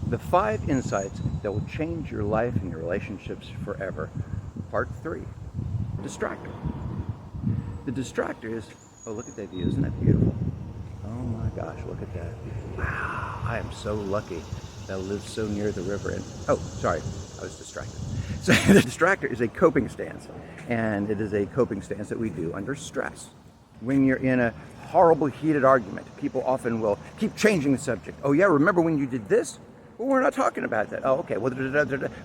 The 5 insights that will change your life and your relationships forever. Part 3, Distractor. The distractor is, oh, look at that view, isn't that beautiful? Oh my gosh, look at that. Wow, I am so lucky that I live so near the river. And oh, sorry, I was distracted. So the distractor is a coping stance, and it is a coping stance that we do under stress. When you're in a horrible, heated argument, people often will keep changing the subject. Oh yeah, remember when you did this? Well, we're not talking about that. Oh, okay. Well,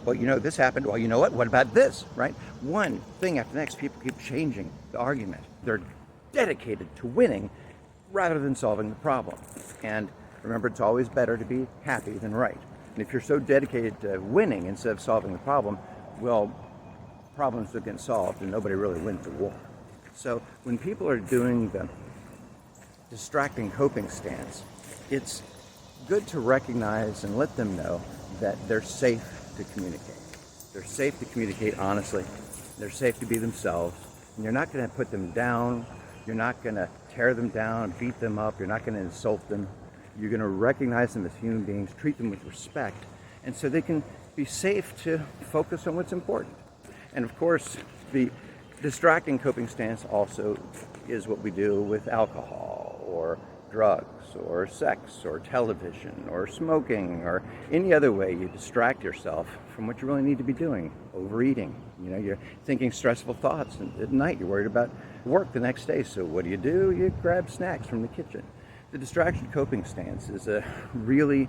well, you know, this happened. Well, you know what? What about this, right? One thing after the next, people keep changing the argument. They're dedicated to winning rather than solving the problem. And remember, it's always better to be happy than right. And if you're so dedicated to winning instead of solving the problem, well, problems don't get solved and nobody really wins the war. So when people are doing the distracting coping stance, it's good to recognize and let them know that they're safe to communicate. They're safe to communicate honestly. They're safe to be themselves. And you're not going to put them down. You're not going to tear them down, beat them up. You're not going to insult them. You're going to recognize them as human beings, treat them with respect, and so they can be safe to focus on what's important. And of course, the distracting coping stance also is what we do with alcohol or drugs or sex or television or smoking or any other way you distract yourself from what you really need to be doing. Overeating, you know, you're thinking stressful thoughts, and at night you're worried about work the next day, so what do? You grab snacks from the kitchen. The distraction coping stance is a really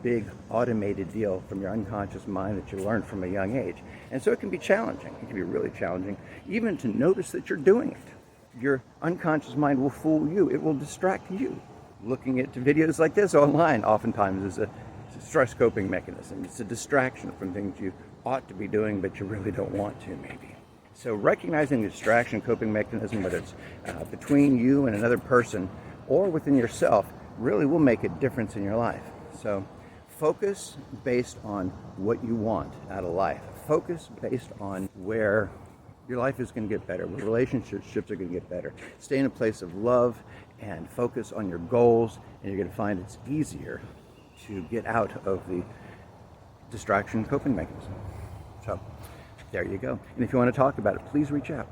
big automated deal from your unconscious mind that you learned from a young age. And so it can be challenging. It can be really challenging even to notice that you're doing it. Your unconscious mind will fool you. It will distract you. Looking at videos like this online oftentimes is a stress coping mechanism. It's a distraction from things you ought to be doing but you really don't want to, maybe. So recognizing the distraction coping mechanism, whether it's between you and another person or within yourself, really will make a difference in your life. So focus based on what you want out of life. Focus based on where your life is going to get better, where relationships are going to get better. Stay in a place of love and focus on your goals, and you're going to find it's easier to get out of the distraction coping mechanism. So there you go. And if you want to talk about it, please reach out.